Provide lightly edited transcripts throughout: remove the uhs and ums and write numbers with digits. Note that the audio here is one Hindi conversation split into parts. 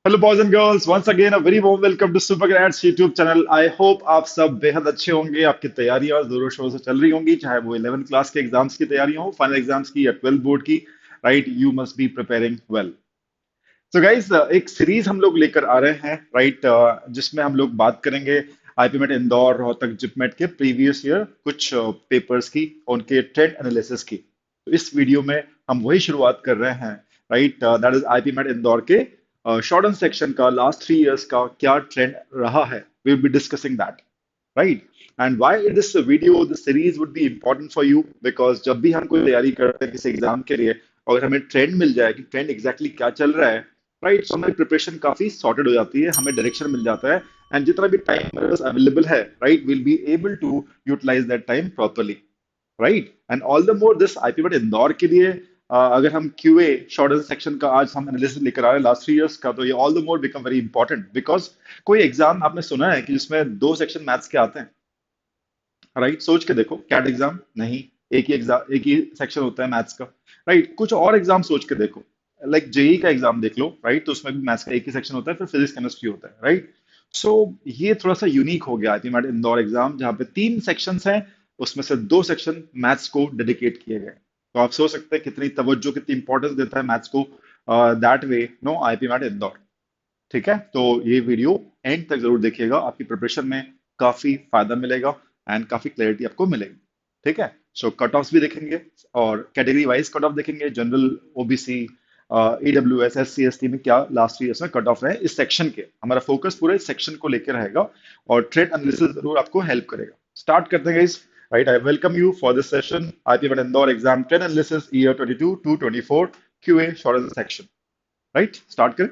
Hello boys and girls, once again a very warm welcome to Super Grads YouTube channel. I hope आप सब बेहद अच्छे होंगे। आपकी तैयारियां जोरों शोरों से चल रही होंगी, चाहे वो 11th क्लास के एग्जाम्स की तैयारियां हो, फाइनल एग्जाम्स की या 12th बोर्ड की। Right, you must be preparing well. So guys, एक सीरीज हम लोग लेकर आ रहे हैं, राइट, जिसमें हम लोग बात करेंगे आईपीमेट इंदौर, रोहतक, जिपमेट के प्रीवियस ईयर कुछ पेपर्स की, उनके ट्रेंड एनालिसिस की। तो इस वीडियो में हम वही शुरुआत कर रहे हैं, right, that is IPMAT Indore के शॉर्ट एंड सेक्शन का लास्ट 3 इयर्स का क्या ट्रेंड रहा है। We will be discussing that, right. And why this video, this series would be important for you, because जब भी हम कोई तैयारी करते हैं किसी एग्जाम के लिए, अगर हमें ट्रेंड मिल जाए कि ट्रेंड एग्जैक्टली क्या चल रहा है, राइट, तो हमारी प्रिपरेशन काफी सॉर्टेड हो जाती है, हमें डायरेक्शन मिल जाता है। एंड जितना भी टाइम अवेलेबल है, right, will be able to utilise that time properly, right. And all the more this IPMAT Indore के लिए, अगर हम क्यूए शॉर्ट सेक्शन का आज हम एनालिसिस लेकर आ रहे हैं लास्ट 3 इयर्स का, तो ये all the more become very important, because कोई एग्जाम आपने सुना है कि जिसमें 2 सेक्शन मैथ्स के आते हैं? राइट, सोच के देखो, कैट एग्जाम नहीं, एक ही एग्जाम, एक ही सेक्शन होता है मैथ्स का। राइट, कुछ और एग्जाम सोच के देखो, लाइक जेई का एग्जाम देख लो, राइट, तो उसमें भी मैथ्स का एक ही सेक्शन होता है, फिर फिजिक्स केमिस्ट्री होता है, राइट। सो ये थोड़ा सा यूनिक हो गया आईपीमेट इंदौर एग्जाम, जहाँ पे 3 सेक्शंस हैं, उसमें से 2 सेक्शन मैथ्स को डेडिकेट किए गए। तो आप सोच सकते हैं कितनी तवज्जो, कितनी इंपॉर्टेंस देता है मैथ्स को, दैट वे नो आईपीमेट इंदौर। ठीक है, तो ये वीडियो एंड तक जरूर देखिएगा, आपकी प्रिपरेशन में काफी फायदा मिलेगा एंड काफी क्लैरिटी आपको मिलेगी। ठीक है, सो कट ऑफ्स भी देखेंगे और कैटेगरी वाइज कट ऑफ देखेंगे, general, OBC, EWS, S C S T में क्या लास्ट ईयर में कट ऑफ रहे इस सेक्शन के। हमारा फोकस पूरे इस सेक्शन को लेकर रहेगा और ट्रेड एनालिसिस जरूर आपको हेल्प करेगा। स्टार्ट करते हैं guys। Right, I welcome you for this session, IPMAT Indore exam trade analysis year 22 to 24, QA short section. Right, start करें।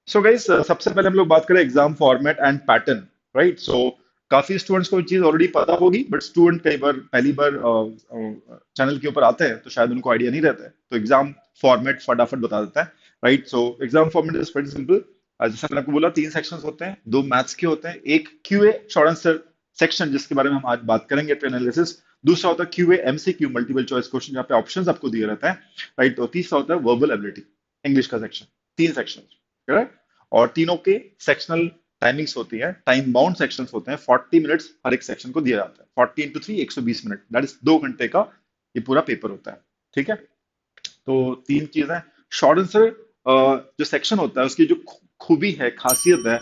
सो गाइस, सबसे पहले हम लोग बात करें exam format and pattern, right. So काफी स्टूडेंट्स को ये चीज ऑलरेडी पता होगी, बट स्टूडेंट कई बार पहली बार चैनल के ऊपर आते हैं तो शायद उनको आइडिया नहीं रहता है, तो एग्जाम फॉर्मेट फटाफट बता देता है। Right, so exam format is very simple. जैसे मैंने आपको बोला, 3 सेक्शंस होते हैं, 2 मैथ्स के होते हैं, एक क्यूए शॉर्ट आंसर सेक्शन जिसके बारे में हम आज बात करेंगे, ट्रेन एनालिसिस। दूसरा होता है QA MCQ, multiple choice question, जहाँ पे ऑप्शंस आपको दिए रहते हैं, राइट। तो तीसरा होता है वर्बल एबिलिटी, इंग्लिश का सेक्शन। 3 सेक्शन, और तीनों के सेक्शनल टाइमिंग्स होती है, टाइम बाउंड सेक्शंस होते हैं, 40 मिनट्स हर एक सेक्शन को दिया जाता है, 40 × 3 120 मिनट, दैट इज 2 घंटे का ये पूरा पेपर होता है। ठीक है, तो 3 चीजें। शॉर्ट आंसर जो सेक्शन होता है उसकी जो खूबी है, खासियत है,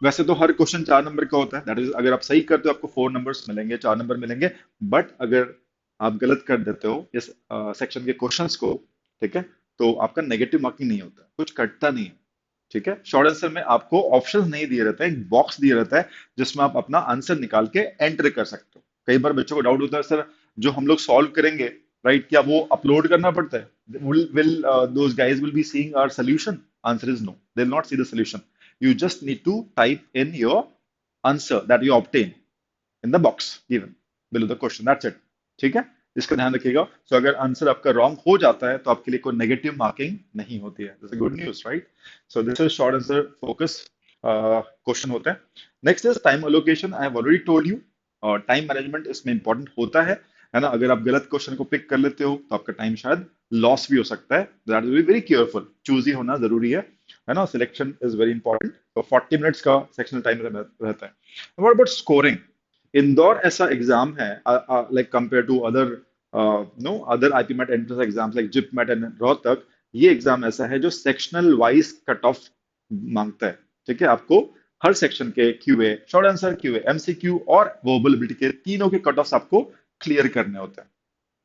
वैसे तो हर क्वेश्चन 4 नंबर का होता है, दैट इज अगर आप सही करते हो आपको 4 नंबर्स मिलेंगे, 4 नंबर मिलेंगे। बट अगर आप गलत कर देते हो इस सेक्शन के क्वेश्चंस को, ठीक है, तो आपका नेगेटिव मार्किंग नहीं होता, कुछ कटता नहीं है। ठीक है, शॉर्ट आंसर में आपको ऑप्शंस नहीं दिए रहते हैं, एक बॉक्स दिए रहता है जिसमें आप अपना आंसर निकाल के एंटर कर सकते हो। कई बार बच्चों को डाउट होता है, सर जो हम लोग सॉल्व करेंगे, राइट, क्या वो अपलोड करना पड़ता है? will those guys will be seeing our solution? Answer is no, they'll not see the solution. You just need to type in your answer that you obtain in the box given below the question, that's it। ठीक है, इसका ध्यान रखिएगा। सो अगर आंसर आपका रॉन्ग हो जाता है तो आपके लिए कोई नेगेटिव मार्किंग नहीं होती है, this is good news, right. So this is short answer focus question होता है। Next is time allocation, I have already told you, और टाइम मैनेजमेंट इसमें इंपॉर्टेंट होता है ना। अगर आप गलत क्वेश्चन को पिक कर लेते हो तो आपका टाइम शायद लॉस भी हो सकता है, that is very careful, choosy होना जरूरी है ना। Selection is very important. तो 40 मिनट्स का सेक्शनल टाइम रहता है। What about scoring? इंदौर ऐसा एग्जाम है, like compare to other no other IPMAT entrance exams like JIPMAT and Rohtak, ये एग्जाम ऐसा है जो सेक्शनल वाइज कट ऑफ मांगता है। ठीक है, आपको हर सेक्शन के QA short answer, QA MCQ और वर्बल एबिलिटी के तीनों के कट ऑफ्स आपको क्लियर करने होते हैं।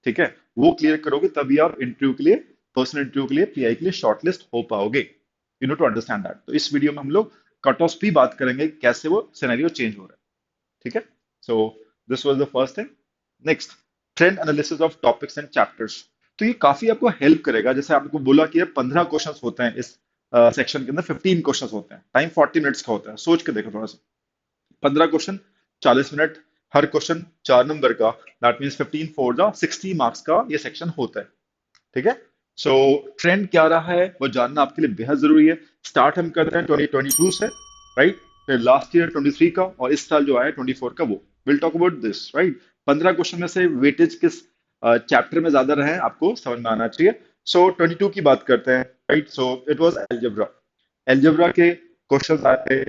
ठीक है, वो क्लियर करोगे तभी आप इंटरव्यू के लिए, पर्सनल इंटरव्यू के लिए, पीआई के लिए शॉर्टलिस्ट हो पाओगे। You know to understand that. तो इस वीडियो में हम लोग कट ऑफ भी बात करेंगे, कैसे वो सिनेरियो चेंज हो रहा है। ठीक है, so this was the first thing. Next, trend analysis of topics and chapters. तो ये काफी आपको हेल्प करेगा। जैसे आपको बोला कि ये 15 क्वेश्चंस होते हैं इस सेक्शन के अंदर, 15 क्वेश्चंस होते हैं, टाइम 40 मिनट्स का होता है। सोच के देखो थोड़ा सा, 15 क्वेश्चन, 40 मिनट, हर क्वेश्चन 4 नंबर का, दैट मीन्स 15 4 जा 60 मार्क्स का ये सेक्शन होता है। ठीक है, सो ट्रेंड क्या रहा है वो जानना आपके लिए बेहद जरूरी है। स्टार्ट हम करते हैं 2022 से, राइट, फिर लास्ट ईयर 23 का, और इस साल जो आया 24 का, वो will talk about this, right. 15 question में से वेटेज किस चैप्टर में ज्यादा रहे हैं आपको समझ में आना चाहिए। सो 22 की बात करते हैं, right. So it was algebra. Algebra के क्वेश्चन आए थे,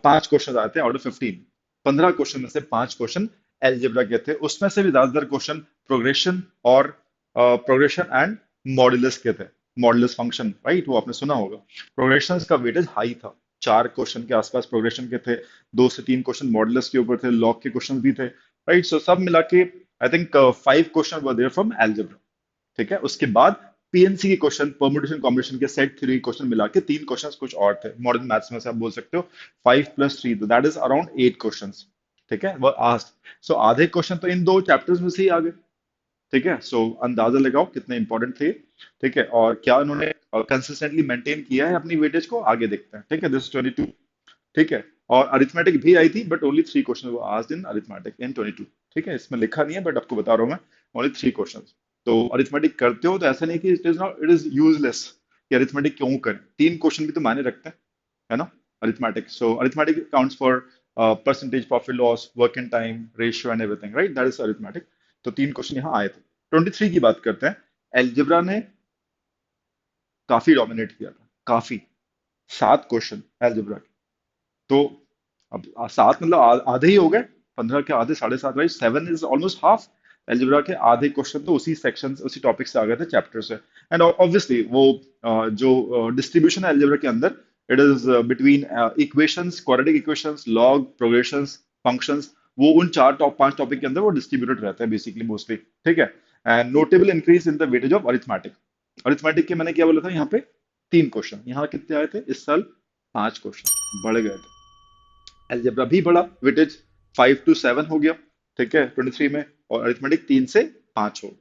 5 क्वेश्चन आए थे आउट ऑफ 15। 15 क्वेश्चन में से 5 क्वेश्चन एल्जेब्रा के थे, उसमें से भी ज्यादातर क्वेश्चन प्रोग्रेशन और प्रोग्रेशन एंड मॉड्यूलस के थे। मॉड्यूलस फंक्शन, राइट, वो आपने सुना होगा। प्रोग्रेशन का वेटेज हाई था, 4 क्वेश्चन के आसपास प्रोग्रेशन के थे, 2 से 3 क्वेश्चन मॉड्यूलस के ऊपर थे, लॉग के क्वेश्चन भी थे, राइट। सो सब मिला के I think 5 question were there from algebra. ठीक है, उसके बाद पीएनसी के क्वेश्चन, परमुटेशन कॉम्बिनेशन के सेट थ्योरी क्वेश्चन मिला के 3 क्वेश्चन कुछ और थे। मॉडर्न मैथ्स में से आप बोल सकते हो 5 + 3, तो दैट इज अराउंड 8 क्वेश्चन। ठीक है, वो आस्क्ड। सो आधे क्वेश्चन तो इन दो चैप्टर्स में से ही आ गए। ठीक है, सो अंदाजा लगाओ कितने इंपॉर्टेंट थे। ठीक है, और क्या उन्होंने कंसिस्टेंटली मेंटेन किया है अपनी वेटेज को, आगे देखते हैं। ठीक है, दिस 22। ठीक है, और अरिथमेटिक भी आई थी, बट ओनली 3 क्वेश्चन वो आस्क्ड इन अरिथमेटिक इन 22। ठीक है, इसमें लिखा नहीं है बट आपको बता रहा हूँ मैं, ओनली 3 क्वेश्चन। तो अरिथमेटिक करते हो तो ऐसा नहीं कि it is not, it is useless कि अरिथमेटिक क्यों करें, 3 क्वेश्चन भी तो मायने रखते हैं, है ना। Arithmetic, so arithmetic counts for percentage, profit loss, work in time, ratio and everything, right, that is arithmetic. तो 3 क्वेश्चन यहाँ आए थे। 23 की बात करते हैं। एल्जेब्रा ने काफी डोमिनेट किया था, काफी। 7 क्वेश्चन एल्जेब्रा के। तो अब 7 मतलब आधे ही हो गए। 15 के आधे, 7.5, right, 7 is almost half. Algebra के आधे क्वेश्चन तो उसी सेक्शन, उसी टॉपिक से आ गए थे, चैप्टर से। एंड ऑब्वियसली वो जो डिस्ट्रीब्यूशन है एल्जेब्रा के अंदर, it is between equations, quadratic equations, log, progressions, functions, वो उन 5 टॉपिक के अंदर वो डिस्ट्रीब्यूटेड रहता है बेसिकली, मोस्टली। ठीक है, and notable increase in the weightage of arithmetic. Arithmetic के मैंने क्या बोला था यहाँ पे, 3 क्वेश्चन। यहाँ कितने आए थे इस साल, 5 क्वेश्चन बढ़ गए थे। अलजेब्रा भी बढ़ा, वेटेज 5 to 7 हो गया। ठीक है, 23 में। और अरिथमेटिक 3 से 5 हो गया।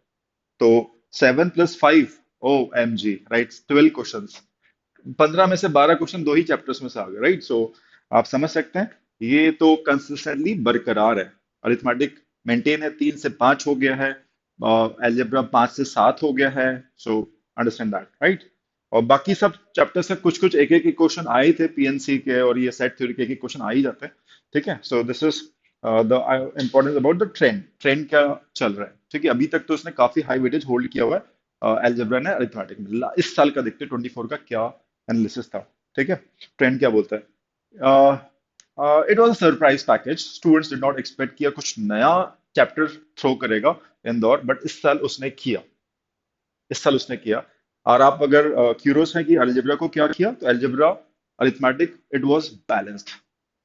तो 7 + 5, O M G, right, 12 question. 15 में से 12 क्वेश्चन दो ही चैप्टर्स में से आ गए, राइट। सो आप समझ सकते हैं, ये तो कंसिस्टेंटली बरकरार है। अरिथमेटिक मेंटेन है, 3 से 5 हो गया है। अलजेब्रा 5 से 7 हो गया है। So understand that, right. और बाकी सब चैप्टर से कुछ कुछ एक एक क्वेश्चन आए थे पीएनसी के, और ये सेट थ्योरी के एक एक क्वेश्चन आ ही जाते हैं। ठीक है, so this is the importance about the trend. Trend क्या चल रहा है। ठीक है, अभी तक तो उसने काफी हाई वेटेज होल्ड किया हुआ है अलजेब्रा ने अरिथमेटिक में। इस साल का देखते हैं 24 का क्या एनालिसिस था। ठीक है, ट्रेंड क्या बोलता है। It was a surprise package, students did not expect किया कुछ नया चैप्टर थ्रो करेगा इंदौर, बट इस साल उसने किया। इस साल उसने किया। और आप अगर क्यूरोस हैं कि अलजेब्रा को क्या किया, तो algebra, arithmetic, it was balanced,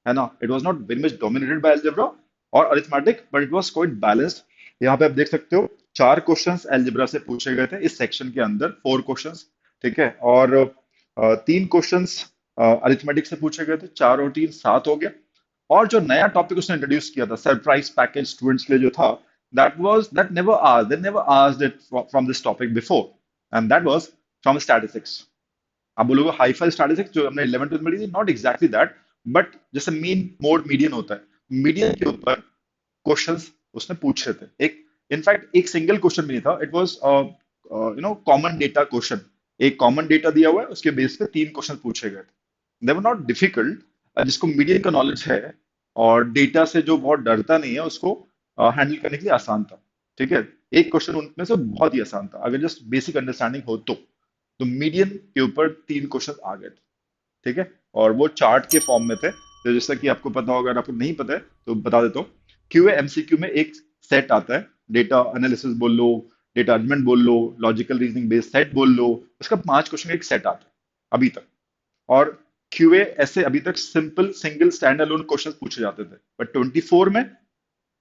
है ना। It was not very much dominated by algebra और arithmetic, but it was quite balanced. यहाँ पे आप देख सकते हो 4 क्वेश्चंस अलजेब्रा से पूछे गए थे इस सेक्शन के अंदर, 4 क्वेश्चंस। ठीक है, और 3 क्वेश्चंस अरिथमेटिक से पूछे गए थे, 4 और 3 7 हो गया। और जो नया टॉपिक उसने इंट्रोड्यूस किया था, सरप्राइज पैकेज स्टूडेंट्स के लिए जो था, that never asked, they never asked it from this topic before, and that was from statistics. आप बोलोगे हाई फाई स्टैटिस्टिक्स जो हमने 11 ट्वेल्थ में ली थी, नॉट एग्जैक्टली दैट, बट जैसे मीन मोड मीडियन होता है, मीडियन के ऊपर क्वेश्चंस उसने पूछे थे। एक, इनफैक्ट एक सिंगल क्वेश्चन भी नहीं था, it was common data question. एक कॉमन डेटा दिया हुआ है, उसके बेस पे 3 क्वेश्चन पूछे गए थे। दे वर नॉट डिफिकल्ट। जिसको मीडियन का नॉलेज है और डेटा से जो बहुत डरता नहीं है, उसको हैंडल करने के लिए आसान था। ठीक है, एक क्वेश्चन उनमें से बहुत ही आसान था, अगर जस्ट बेसिक अंडरस्टैंडिंग हो तो मीडियन के ऊपर 3 क्वेश्चन आ गए थे। ठीक है, और वो चार्ट के फॉर्म में थे। तो जैसा कि आपको पता होगा, अगर आपको नहीं पता है तो बता देता हूँ। क्यूए एमसीक्यू में एक सेट आता है, डेटा एनालिसिस बोल लो, डेटा अरेंजमेंट बोल लो, लॉजिकल रीजनिंग बेस्ड सेट बोल लो, उसका 5 क्वेश्चन का एक सेट आता है अभी तक। और क्यूए ऐसे अभी तक simple single stand alone question पूछे जाते थे, बट 24 में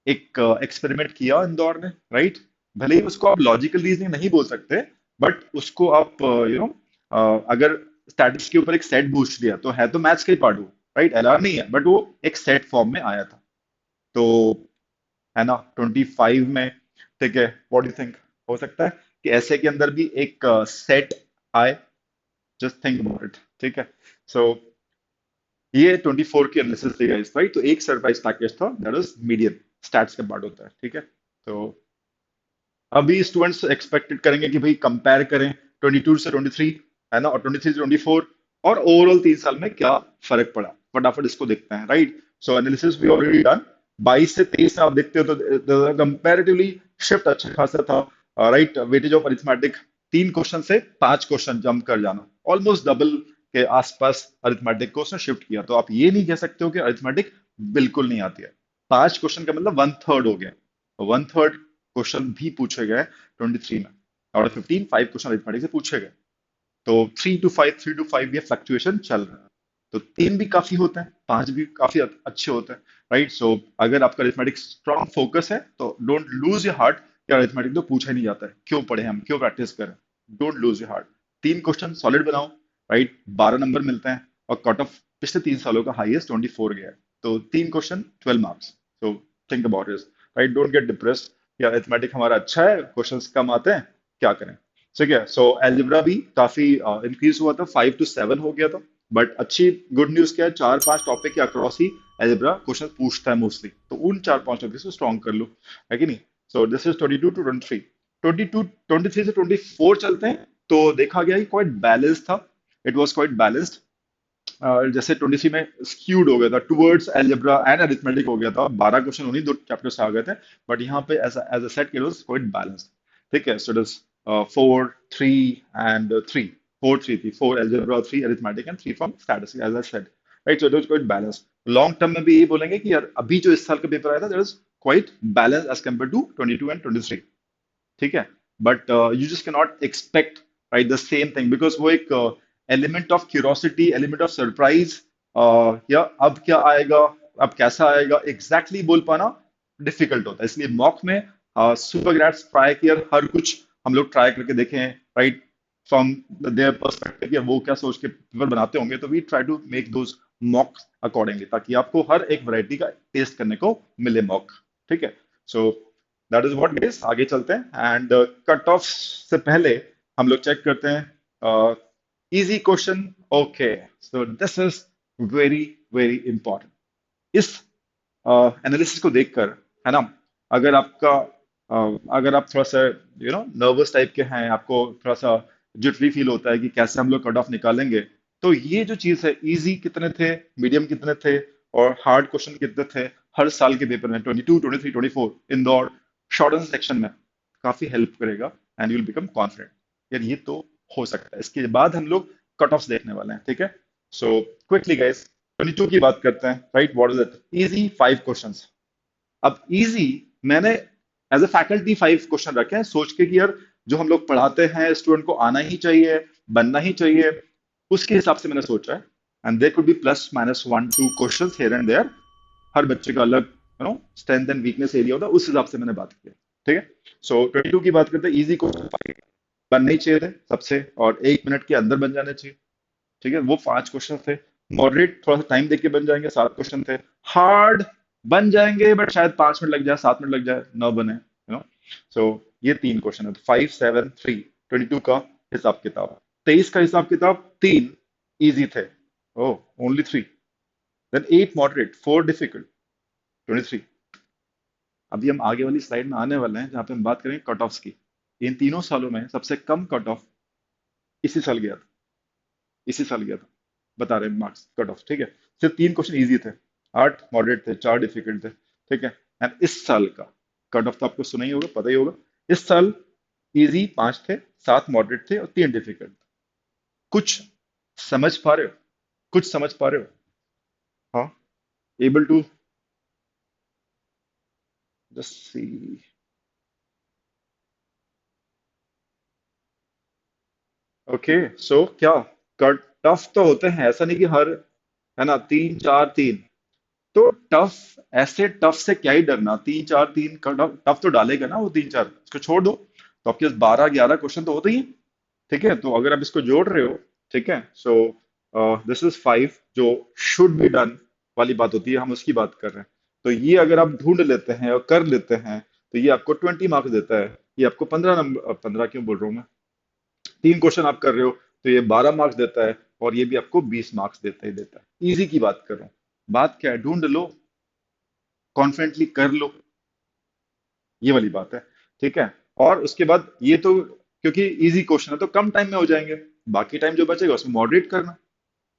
एक एक्सपेरिमेंट किया इंदौर ने, राइट। भले ही उसको आप लॉजिकल रीजनिंग नहीं बोल सकते, बट उसको आप अगर स्टैटिस्टिक्स के ऊपर एक सेट पूछ लिया, तो है तो मैथ्स का ही पार्ट वो, राइट, एलआर नहीं है, बट वो एक सेट फॉर्म में आया था। तो है ना, 25 में। ठीक है, व्हाट डू यू थिंक, हो सकता है कि ऐसे के अंदर भी एक सेट आए, जस्ट थिंक अबाउट इट। ठीक है, सो ये 24 की एनालिसिस थी गाइस, राइट। तो एक सरप्राइज पैकेज था, दैट वाज मीडियन, स्टैट्स का पार्ट होता है। ठीक है, तो अभी स्टूडेंट्स एक्सपेक्टेड करेंगे कि भाई कंपेयर करें 22 से 23, है ना, और 23 से 24, और ओवरऑल 3 साल में क्या फर्क पड़ा, फटाफट इसको देखते हैं, right. So analysis we already done. 22 से 23 में आप देखते हो तो कंपैरेटिवली शिफ्ट अच्छा खासा था, right. Weightage of arithmetic 3 question से 5 क्वेश्चन जंप कर जाना, ऑलमोस्ट डबल के आसपास अरिथमेटिक को उसने शिफ्ट किया। तो आप ये नहीं कह सकते हो कि अरिथमेटिक बिल्कुल नहीं आती है। 5 क्वेश्चन का मतलब 1/3 हो गया। 1/3 क्वेश्चन भी पूछे गए 23 में। और 15 5 क्वेश्चन अरिथमेटिक से पूछे गए। तो 3 to 5 ये फ्लक्चुएशन चल रहा है। तो 3 भी काफी होते हैं, 5 भी काफी अच्छे होते हैं। राइट। सो अगर आपका अरिथमेटिक स्ट्रॉन्ग फोकस है तो डोंट लूज योर हार्ट कि अरिथमेटिक तो पूछा ही नहीं जाता है, क्यों पढ़े हम, क्यों प्रैक्टिस करें। Don't lose your heart. 3 question solid बनाओ। राइट। 12 नंबर मिलते हैं और कट ऑफ पिछले 3 सालों का हाईएस्ट 24 गया है। तो 3 क्वेश्चन 12 मार्क्स। तो think about this. Right. Don't get depress या अरिथमेटिक हमारा अच्छा है, क्वेश्चंस कम आते हैं, क्या करें। ठीक है। सो एल्जेब्रा भी काफी इंक्रीज हुआ था, 5 to 7 हो गया था। बट अच्छी गुड न्यूज क्या है, 4 5 टॉपिक के अक्रॉस ही एल्जेब्रा क्वेश्चन पूछता है मोस्टली। तो उन 4 5 टॉपिक को स्ट्रॉन्ग कर लो, है कि नहीं। So this is 22 to 23। 22 23 से 24 चलते हैं। तो देखा गया कि क्वाइट बैलेंस था। It was quite balanced. जैसे 23 में स्क्यूड हो गया था टुवर्ड्स एल्जेब्रा एंड अरिथमेटिक हो गया था, 12 क्वेश्चन उन्हीं 2 चैप्टर से आ गए थे। बट यहाँ पे as a set it was quite balanced. ठीक है। So it is 4 3 and 3। 4 3 थी, 4 algebra, 3 arithmetic and 3 from statistics, as I said. Right. So it was quite balanced. Long term में भी यही बोलेंगे कि यार अभी जो इस साल का पेपर आया था that is quite balance as compare to 22 and 23। ठीक है। But you just can not expect right the same thing, because वो एक element of curiosity, element of surprise, या अब क्या आएगा, अब कैसा आएगा, एग्जैक्टली बोल पाना डिफिकल्ट होता है। इसलिए मॉक में सुपर ग्रेड्स ट्राई किया, हर कुछ हम लोग ट्राई करके देखें। राइट। फ्रॉम देयर पर्सपेक्टिव, या वो क्या सोच के पेपर बनाते होंगे, तो we try to make those mock accordingly, ताकि आपको हर एक वैरायटी का टेस्ट करने को मिले मॉक। ठीक है। So that is what it is. आगे चलते हैं एंड कट ऑफ से पहले हम लोग चेक करते हैं easy question. Okay. So this is very very important. इस एनालिसिस को देखकर, है ना, अगर आपका अगर आप थोड़ा सा नर्वस टाइप के हैं, आपको थोड़ा सा जिटरी फील होता है कि कैसे हम लोग कट ऑफ निकालेंगे, तो ये जो चीज है, इजी कितने थे, मीडियम कितने थे और हार्ड क्वेश्चन कितने थे हर साल के पेपर में, 22 23 24 इंदौर शॉर्ट आंसर सेक्शन में, काफी हेल्प करेगा and you will become confident. यार ये तो हो सकता है। इसके बाद हम लोग कट ऑफ देखने वाले हैं। ठीक है। सो क्विकली गाइस, 22 की बात करते हैं। Right. What is it? Easy 5 questions. अब इजी मैंने एज ए फैकल्टी 5 क्वेश्चन रखे हैं, सोच के कि यार जो हम लोग पढ़ाते हैं स्टूडेंट को आना ही चाहिए, बनना ही चाहिए, उसके हिसाब से मैंने सोचा है। And there could be plus minus 1 2 question here and there. हर बच्चे का अलग स्ट्रेंथ एंड वीकनेस एरिया होता है, उस हिसाब से मैंने बात की है। ठीक है। सो 22 की बात करते हैं। इजी क्वेश्चन बनने ही चाहिए थे सबसे, और 1 मिनट के अंदर बन जाने चाहिए। ठीक है। वो 5 क्वेश्चन थे। मॉडरेट थोड़ा सा टाइम देख के बन जाएंगे, 7 क्वेश्चन थे। हार्ड बन जाएंगे बट शायद 5 मिनट लग जाए, 7 मिनट लग जाए, न बने, सो ये 3 क्वेश्चन है। 5 7 3 22 का हिसाब किताब। 23 का हिसाब किताब, 3 इजी थे। Oh, only 3। Then 8 moderate, 4 difficult, 23। अभी हम आगे वाली स्लाइड में आने वाले हैं जहां पे हम बात करेंगे कट ऑफ्स की। इन तीनों सालों में सबसे कम कट ऑफ इसी साल गया था, इसी साल गया था। बता रहे हैं मार्क्स कट ऑफ। ठीक है। सिर्फ 3 क्वेश्चन इजी थे, 8 मॉडरेट थे, 4 डिफिकल्ट थे। ठीक है। एंड इस साल का कट ऑफ तो आपको सुना ही होगा, पता ही होगा। इस साल इजी 5 थे, 7 मॉडरेट थे और 3 डिफिकल्ट। कुछ समझ पा रहे हो? कुछ समझ पा रहे हो? हाँ। Able to just see. Okay. So क्या कट टफ तो होते हैं, ऐसा नहीं कि हर, है ना, 3 4 3। तो टफ, ऐसे टफ से क्या ही डरना, 3 4 3 का टफ तो डालेगा ना वो 3 4, इसको छोड़ दो। तो आपके पास 12 11 क्वेश्चन तो होते ही हैं। ठीक है। तो अगर आप इसको जोड़ रहे हो, ठीक है, सो दिस इज 5 जो शुड बी डन वाली बात होती है, हम उसकी बात कर रहे हैं। तो ये अगर आप ढूंढ लेते हैं और कर लेते हैं तो ये आपको 20 मार्क्स देता है। ये आपको 15 नंबर, 15 क्यों बोल रहा हूँ मैं, 3 क्वेश्चन आप कर रहे हो तो ये 12 मार्क्स देता है, और ये भी आपको 20 मार्क्स देता ही देता है। इजी की बात कर रहा हूँ। बात क्या है, ढूंढ लो, कॉन्फिडेंटली कर लो, ये वाली बात है। ठीक है। और उसके बाद ये तो, क्योंकि इजी क्वेश्चन है तो कम टाइम में हो जाएंगे। बाकी टाइम जो बचेगा उसमें मॉडरेट करना,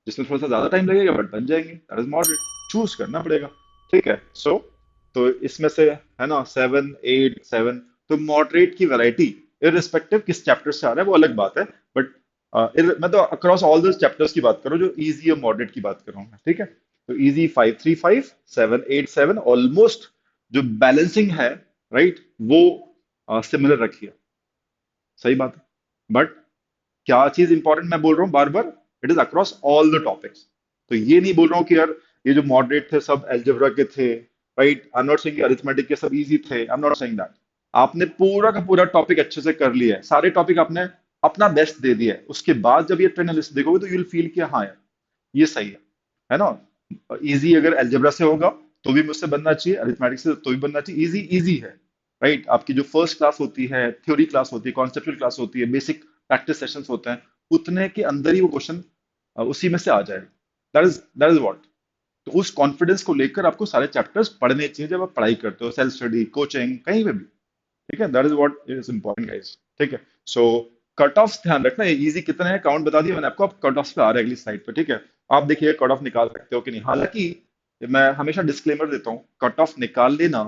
जिसमें थोड़ा सा ज्यादा टाइम लगेगा बट बन जाएंगे, दैट इज मॉडरेट। चूज करना पड़ेगा। ठीक है। सो तो इसमें से, है ना, 7 8 7, तो मॉडरेट की वैरायटी इररिस्पेक्टिव किस चैप्टर से आ रहा है वो अलग बात है। बट मैं तो अक्रॉस ऑल दो चैप्टर्स की बात करूँ, जो इजी और मॉडरेट की बात कर रहा हूँ मैं, ठीक है। तो इजी 535, 787 ऑलमोस्ट, जो बैलेंसिंग है, राइट, वो सिमिलर रखिए। सही बात है। बट क्या चीज इंपॉर्टेंट मैं बोल रहा हूँ बार बार, it is across all the topics. तो ये नहीं बोल रहा हूँ कि यार ये जो मॉडरेट थे सब एल्जेब्रा के थे, right, I am not saying arithmetic के सब इजी थे, I am not saying that. आपने पूरा का पूरा टॉपिक अच्छे से कर लिया है, सारे टॉपिक आपने अपना बेस्ट दे दिया है, उसके बाद जब ये ट्रेंड लिस्ट देखोगे तो यू विल फील कि हाँ यार ये सही है ना। इजी अगर एल्जेब्रा से होगा तो भी मुझसे बनना चाहिए, अरिथमेटिक से तो भी बनना चाहिए, इजी इजी है, राइट। आपकी जो फर्स्ट क्लास होती है, थ्योरी क्लास होती है, कॉन्सेप्चुअल क्लास होती है, बेसिक प्रैक्टिस सेशंस होते हैं, उतने के अंदर ही वो क्वेश्चन उसी में से आ जाएगा। That is what. तो उस कॉन्फिडेंस को लेकर आपको सारे चैप्टर्स पढ़ने चाहिए जब आप पढ़ाई करते हो, सेल्फ स्टडी, कोचिंग, कहीं पे भी, ठीक है। That is what is important guys, ठीक है। सो कट ऑफ ध्यान रखना, ये इजी कितने हैं काउंट बता दिया मैंने आपको, आप कट ऑफ पे आ रहे हैं अगली स्लाइड पे, ठीक है। आप देखिए कट ऑफ निकाल सकते हो कि नहीं। हालांकि मैं हमेशा डिस्क्लेमर देता हूँ, कट ऑफ निकाल लेना,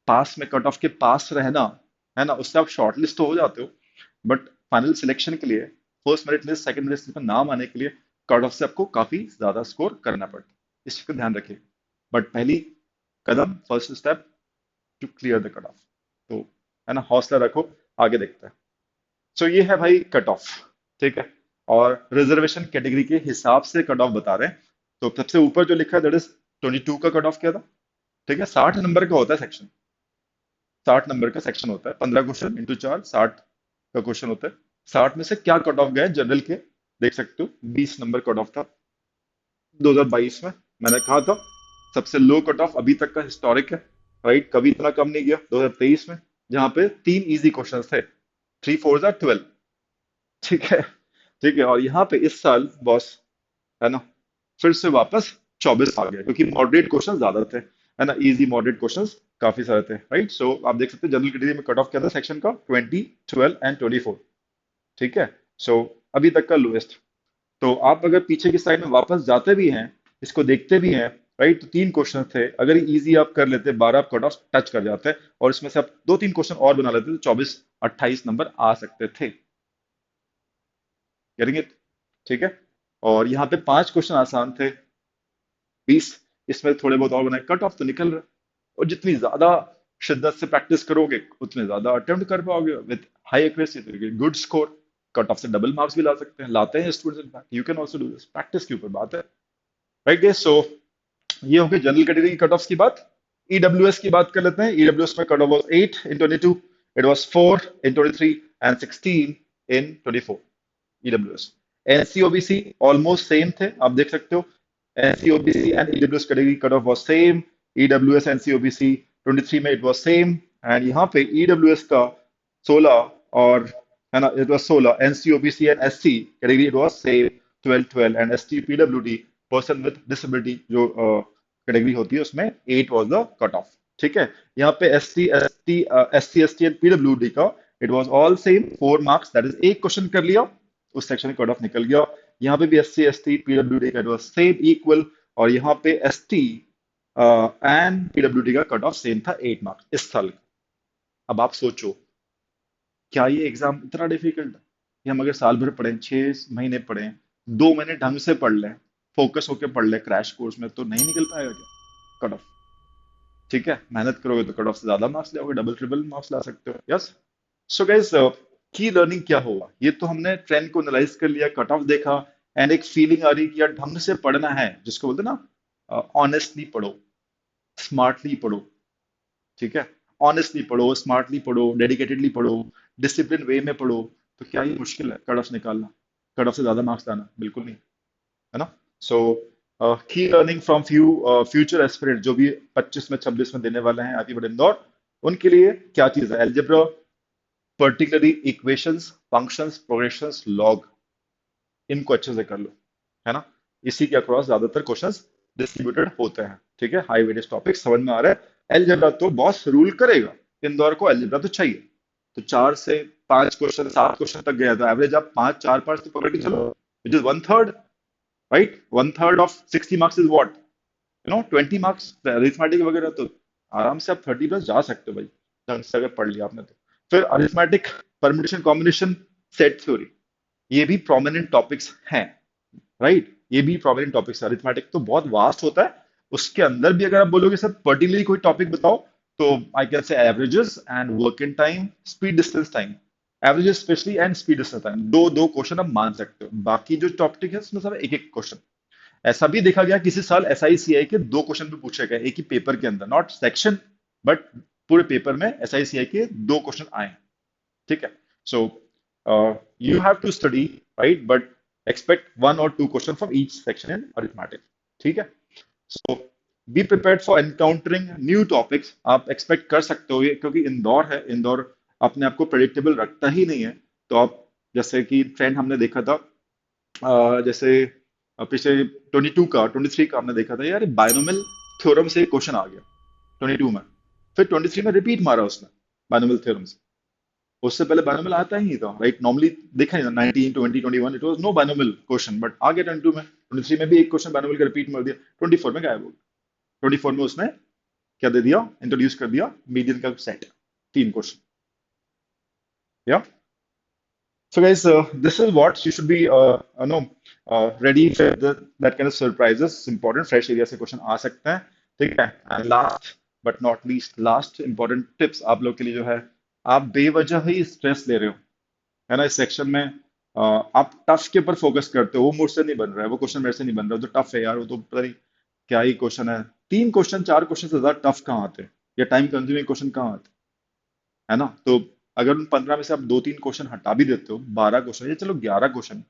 पास में कट ऑफ के पास रहना, है ना, उससे आप शॉर्ट लिस्ट तो हो जाते हो, बट फाइनल सिलेक्शन के लिए, first merit list, second list में नाम आने के लिए कट ऑफ से आपको काफी ज्यादा स्कोर करना पड़ता है, इस चीज का ध्यान रखिए। बट पहली कदम, first step to clear the cut off, तो है ना, हौसला रखो, आगे देखते हैं। सो ये है भाई कट ऑफ, ठीक है। और रिजर्वेशन कैटेगरी के हिसाब से कट ऑफ बता रहे हैं। तो सबसे ऊपर जो लिखा है दैट इज 22 का कट ऑफ क्या था, ठीक है। 60 नंबर का होता है सेक्शन, 60 नंबर का सेक्शन होता है, 15 क्वेश्चन इंटू 4, 60 का क्वेश्चन होता है। 60 में से क्या कट ऑफ गए जनरल के, देख सकते हो 20 नंबर कट ऑफ था 2022 में। मैंने कहा था सबसे लो कट ऑफ अभी तक का हिस्टोरिक है, राइट, कभी इतना कम नहीं गया 2023 में, जहां पे 3 इजी क्वेश्चन थे, 3 4 12, ठीक है। ठीक है, और यहाँ पे इस साल बॉस, है ना, फिर से वापस 24 आ गया, क्योंकि मॉडरेट क्वेश्चन ज्यादा थे, है ना, इजी मॉडरेट क्वेश्चंस काफी सारे थे, राइट। सो आप देख सकते हैं जनरल कैटेगरी में कट ऑफ क्या था सेक्शन का, 20 12 एंड 24, ठीक है। सो अभी तक का लोएस्ट। तो आप अगर पीछे की साइड में वापस जाते भी हैं, इसको देखते भी हैं, राइट, तो 3 क्वेश्चन थे, अगर इजी आप कर लेते 12, आप कट ऑफ टच कर जाते, और इसमें से आप 2 3 क्वेश्चन और बना लेते तो 24 28 नंबर आ सकते थे। गेटिंग इट, ठीक है। और यहाँ पे 5 क्वेश्चन आसान थे, 20, इसमें थोड़े बहुत और बनाए, कट ऑफ तो निकल रहा है। और जितनी ज्यादा शिद्दत से प्रैक्टिस करोगे उतने ज्यादा अटेम्प्ट कर पाओगे विद हाई एक्यूरेसी, तो गुड स्कोर, कट ऑफ से डबल मार्क्स भी ला सकते हैं, लाते हैं students, in fact you can also do this, practice के ऊपर बात है, राइट गाइस। सो ये हो गई जनरल कैटेगरी की कट ऑफ्स की बात। ईडब्ल्यूएस की बात कर लेते हैं। ईडब्ल्यूएस में cut off was 8 in 22, it was 4 in 23 and 16 in 24। EWS, NC OBC almost same थे, आप देख सकते हो, NC OBC and EWS category cut off was same, EWS NC OBC 23 में इट वाज सेम, एंड यहाँ पे ईडब्ल्यूएस का 16, और है ना, it was 16, NC OBC and SC category it was same, 12 12, and ST PWD, person with disability जो कैटेगरी होती है, उसमें 8 वाज द कट ऑफ, ठीक है। यहाँ पे S C S T and PWD का it was all same 4 marks, that is एक क्वेश्चन कर लिया उस सेक्शन का कट ऑफ निकल गया। यहाँ पे भी S C S T PWD का सेम इक्वल, और यहाँ पे एस टी एंड पीडब्ल्यूडी का कट ऑफ सेम था, 8 मार्क्स इस साल का। अब आप सोचो, क्या ये एग्जाम इतना डिफिकल्ट है कि हम अगर साल भर पढ़ें, 6 महीने पढ़ें, 2 महीने ढंग से पढ़ लें, फोकस होकर पढ़ लें क्रैश कोर्स में, तो नहीं निकल पाएगा क्या कट ऑफ? ठीक है, मेहनत करोगे तो कट ऑफ से ज्यादा मार्क्स ले आओगे, डबल ट्रिपल मार्क्स ला सकते हो, यस। सो गाइस, की लर्निंग क्या होगा, ये तो हमने ट्रेंड को एनालाइज कर लिया, कट ऑफ देखा, एंड एक फीलिंग आ रही कि यार ढंग से पढ़ना है, जिसको बोलते हैं ना, ऑनेस्टली पढ़ो, स्मार्टली पढ़ो, ठीक है। ऑनेस्टली पढ़ो, स्मार्टली पढ़ो, डेडिकेटेडली पढ़ो, डिसिप्लिन वे में पढ़ो, तो क्या ये मुश्किल है कट ऑफ निकालना, कट ऑफ से ज्यादा मार्क्स लाना? बिल्कुल नहीं, है ना। सो की लर्निंग फ्रॉम फ्यूचर एस्पिरेंट जो भी 25 में 26 में देने वाले हैं आईआईटी बड़े इंदौर, उनके लिए क्या चीज है, algebra, particularly equations, functions, progressions, log, इनको अच्छे से कर लो, है ना। इसी के अक्रॉस ज्यादातर क्वेश्चंस डिस्ट्रीब्यूटेड होते हैं, ठीक है। हाई वेटेज टॉपिक समझ में आ रहा है। एलजेब्रा तो बॉस रूल करेगा, इंदौर को एलजेब्रा तो चाहिए, तो 4 से 5 क्वेश्चन, 7 क्वेश्चन तक गया, तो एवरेज आप 5 4 5 तो पकड़ के चलो, which is 1/3, right. 1/3 of 60 marks is what, 20 marks arithmetic वगैरह, तो आराम से आप 30 प्लस जा सकते हो भाई, ढंग से अगर पढ़ लिया आपने तो। फिर arithmetic, permutation, combination, set theory, ये भी प्रोमिनेंट टॉपिक्स हैं, राइट? ये भी प्रोमिनेंट टॉपिक्स। अरिथमेटिक तो बहुत वास्ट होता है, उसके अंदर भी अगर आप बोलोगे सर पर्टिकुलरली कोई टॉपिक बताओ, तो I can say averages and work in time, speed distance time, averages specially and speed distance time, दो दो क्वेश्चन आप मान सकते हो। बाकी जो टॉपिक है उसमें सब एक एक क्वेश्चन। ऐसा भी देखा गया किसी साल एसआईसीआई के दो क्वेश्चन भी पूछे गए एक ही पेपर के अंदर, नॉट सेक्शन, बट पूरे पेपर में एसआईसीआई के दो क्वेश्चन आए। ठीक है? So you have to study, right, but expect one और two question from each section in arithmetic. ठीक है? So be prepared for encountering new topics. आप एक्सपेक्ट कर सकते हो ये, क्योंकि इंदौर है, इंदौर अपने आप को प्रेडिक्टेबल रखता ही नहीं है। तो आप, जैसे कि ट्रेंड हमने देखा था, जैसे पिछले 22 का 23 का हमने देखा था यार, बायनोमियल थ्योरम से क्वेश्चन आ गया 22 में, फिर 23 में रिपीट मारा उसने बायनोमियल थ्योरम से। उससे पहले बायनोमियल आता ही नहीं था, राइट? नॉर्मली देखा नहीं था 19 20 21 it was no binomial question, but आ गया 22 में, 23 में भी एक क्वेश्चन बायनोमियल का रिपीट मार दिया, 24 में गायब हो गया। 24 में उसने क्या दे दिया, इंट्रोड्यूस कर दिया मीडियन का सेट, तीन क्वेश्चन। या so guys, this is what you should be ready for that kind of surprises, important fresh area से क्वेश्चन आ सकते हैं। ठीक है? And last but not least, last important tips आप लोग के लिए जो है, आप बेवजह ही स्ट्रेस ले रहे हो, है ना, इस सेक्शन में। आप टफ के ऊपर फोकस करते हो, वो मुझसे नहीं बन रहा है, वो क्वेश्चन मेरे से नहीं बन रहा है, तो टफ है यार, वो तो पता नहीं क्या ही क्वेश्चन है। तीन क्वेश्चन चार क्वेश्चन से ज्यादा टफ कहाँ आते हैं, या टाइम कंज्यूमिंग क्वेश्चन कहाँ आते हैं, है ना? तो अगर उन 15 में से आप दो तीन क्वेश्चन हटा भी देते हो, 12 क्वेश्चन या चलो 11 क्वेश्चन,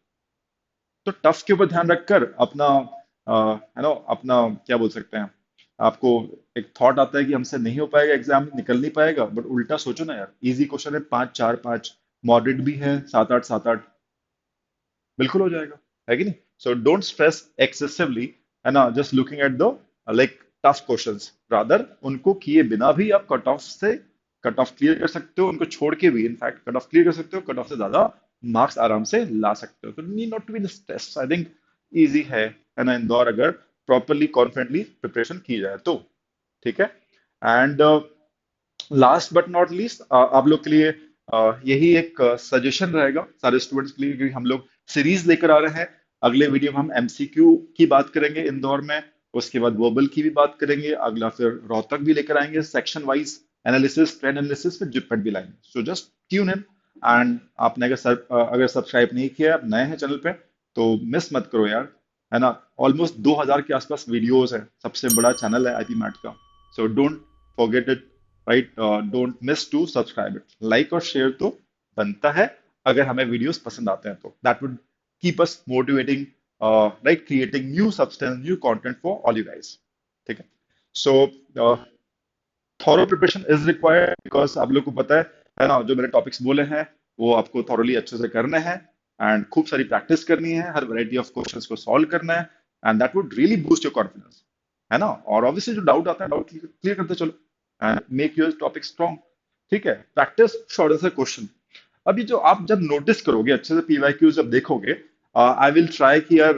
तो टफ के ऊपर ध्यान रखकर अपना है ना, अपना क्या बोल सकते हैं, आपको एक थॉट आता है कि हमसे नहीं हो पाएगा, एग्जाम निकल नहीं पाएगा, बट उल्टा सोचो ना यार, इजी क्वेश्चन है 5 4 5, मॉडरेट भी है 7 8 7 8, बिल्कुल हो जाएगा, है कि नहीं? सो डोंट स्ट्रेस एक्सेसिवली, है ना, just looking at the like tough questions, rather उनको किए बिना भी आप कट ऑफ क्लियर कर सकते हो, उनको छोड़ के भी इनफैक्ट कट ऑफ क्लियर कर सकते हो, कट ऑफ से ज्यादा मार्क्स आराम से ला सकते हो। तो need not to be stress, I think easy है ना, इंदौर अगर प्रॉपरली कॉन्फिडेंटली प्रिपरेशन की जाए तो। ठीक है? And last but not least, आप लोग के लिए यही एक सजेशन रहेगा सारे स्टूडेंट्स के लिए, क्योंकि हम लोग सीरीज लेकर आ रहे हैं। अगले वीडियो में हम एमसीक्यू की बात करेंगे इंदौर में, उसके बाद वर्बल की भी बात करेंगे, अगला फिर रोहतक भी लेकर आएंगे, section wise analysis, trend analysis, फिर जिपट भी लाएंगे। So just tune in. And आपने अगर सब्सक्राइब नहीं किया है, आप नए हैं चैनल पे, तो मिस मत करो यार, है ना? ऑलमोस्ट 2000 के आसपास वीडियोस है, सबसे बड़ा चैनल है आईपी मैट का। So don't forget it, right? Don't miss to subscribe it. Like और शेयर तो बनता है, अगर हमें वीडियोस पसंद आते हैं तो that would keep us motivating, right, creating new substance, new content for all you guys. ठीक है? So thorough preparation is required, because आप लोग को पता है ना, जो मैंने टॉपिक्स बोले हैं वो आपको थॉरोली अच्छे से करने हैं, एंड खूब सारी प्रैक्टिस करनी है, हर वैरायटी ऑफ क्वेश्चंस को सॉल्व करना है, and that would really boost your confidence, है ना? और ऑब्वियसली जो डाउट आता है, डाउट क्लियर करते चलो, and make your topic strong. ठीक है? Practice short answer question. अभी जो आप जब नोटिस करोगे अच्छे से, पीवाईक्यू जब देखोगे, आई विल ट्राई कि यार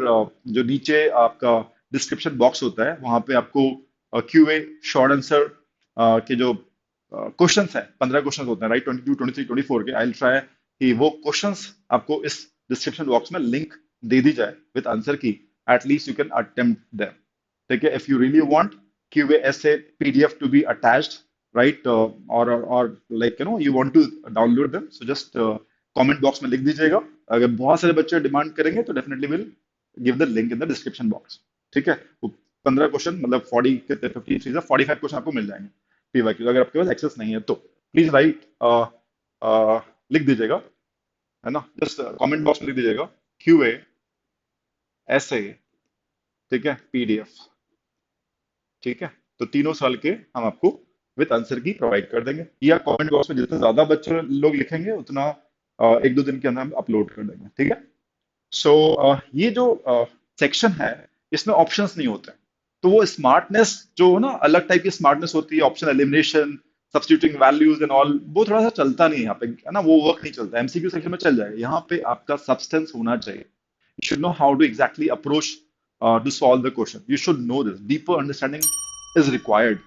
जो नीचे आपका डिस्क्रिप्शन बॉक्स होता है, वहां पे आपको क्यूए शॉर्ट आंसर के जो क्वेश्चंस है, 15 क्वेश्चंस होते हैं, राइट, 22 23 24 के, आई विल ट्राई कि वो क्वेश्चंस आपको इस डिस्क्रिप्शन बॉक्स में लिंक दे दी जाए विद आंसर की, at least you can attempt them. ठीक है? If you really want QA ऐसे PDF to be attached, right, और like you want to download them, so just comment box में लिख दीजिएगा। अगर बहुत सारे बच्चे डिमांड करेंगे तो definitely will give the link in the description box. ठीक है? वो 15 क्वेश्चन, मतलब 40 कितने, 15 45 क्वेश्चन आपको मिल जाएंगे पीवाईक्यू, अगर आपके पास एक्सेस नहीं है तो प्लीज राइट, लिख दीजिएगा, है ना, जस्ट कमेंट बॉक्स में लिख दीजिएगा क्यूए ऐसे, ठीक है, पीडीएफ। ठीक है? तो तीनों साल के हम आपको विद आंसर की प्रोवाइड कर देंगे, या कमेंट बॉक्स में जितने ज्यादा बच्चे लोग लिखेंगे उतना एक दो दिन के अंदर हम अपलोड कर देंगे। ठीक है? सो ये जो सेक्शन है, इसमें ऑप्शंस नहीं होते हैं। तो वो स्मार्टनेस जो ना अलग टाइप की स्मार्टनेस होती है, option elimination, substituting values and all, वो थोड़ा सा चलता नहीं है यहाँ पे, है ना, वो वर्क नहीं चलता। एमसीक्यू सेक्शन में चल जाएगा, यहाँ पे आपका सब्सटेंस होना चाहिए। You should know how to exactly approach to solve the question. You should know this. Deeper understanding is required.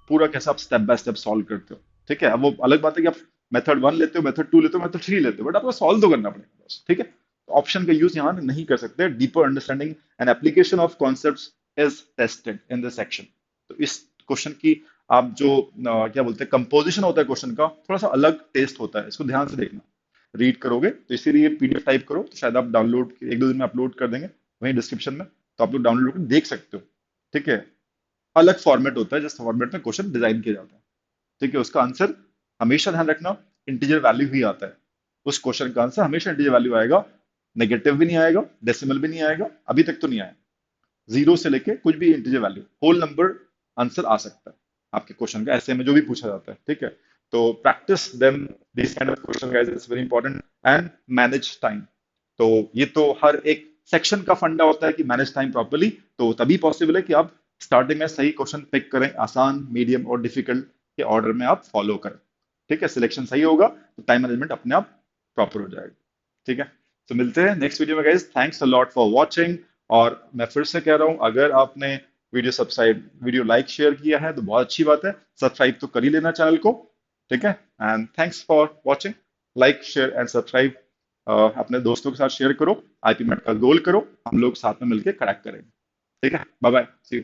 पूरा कैसे आप स्टेप बाय स्टेप सॉल्व करते हो। ठीक है? अब वो अलग बात है कि आप मेथड वन लेते हो, मेथड टू लेते हो, मेथड थ्री लेते हो, बट आपको सॉल्व तो करना पड़ेगा बस। ठीक है? ऑप्शन का यूज यहाँ नहीं कर सकते। Deeper understanding and application of concepts is tested in this section. तो इस क्वेश्चन की आप जो क्या बोलते हैं कंपोजिशन होता है क्वेश्चन का, थोड़ा सा अलग टेस्ट होता है, इसको ध्यान से देखना। रीड करोगे तो इसीलिए पीडीएफ टाइप करो, तो शायद आप डाउनलोड एक दो दिन में अपलोड कर देंगे वहीं डिस्क्रिप्शन में, तो आप लोग डाउनलोड करके देख सकते हो। ठीक है, अलग फॉर्मेट होता है जिस फॉर्मेट में क्वेश्चन डिजाइन किया जाता है। ठीक है, उसका आंसर हमेशा ध्यान रखना इंटीजर वैल्यू ही आता है। उस क्वेश्चन का आंसर हमेशा इंटीजर वैल्यू आएगा, नेगेटिव भी नहीं आएगा, डेसिमल भी नहीं आएगा, अभी तक तो नहीं आया। जीरो से लेके कुछ भी integer value, whole number answer आ सकता है आपके क्वेश्चन का, ऐसे में जो भी पूछा जाता है। ठीक है, तो practice them this kind of question guys, it's very important. And manage time. तो ये तो हर एक सेक्शन का फंडा होता है कि मैनेज टाइम प्रॉपर्ली, तो तभी पॉसिबल है कि आप स्टार्टिंग में सही क्वेश्चन पिक करें, आसान, मीडियम और डिफिकल्ट के ऑर्डर में आप फॉलो करें। ठीक है, सिलेक्शन सही होगा तो टाइम मैनेजमेंट अपने आप प्रॉपर हो जाएगा। ठीक है, तो मिलते हैं नेक्स्ट वीडियो में guys. Thanks a lot for watching. और मैं फिर से कह रहा हूं, अगर आपने वीडियो लाइक शेयर किया है तो बहुत अच्छी बात है, सब्सक्राइब तो कर ही लेना चैनल को। ठीक है, and thanks for watching. Like share and subscribe, अपने दोस्तों के साथ शेयर करो, आईपी मेट का गोल करो, हम लोग साथ में मिलकर क्रैक करेंगे। ठीक है, बाय बाय, सी यू।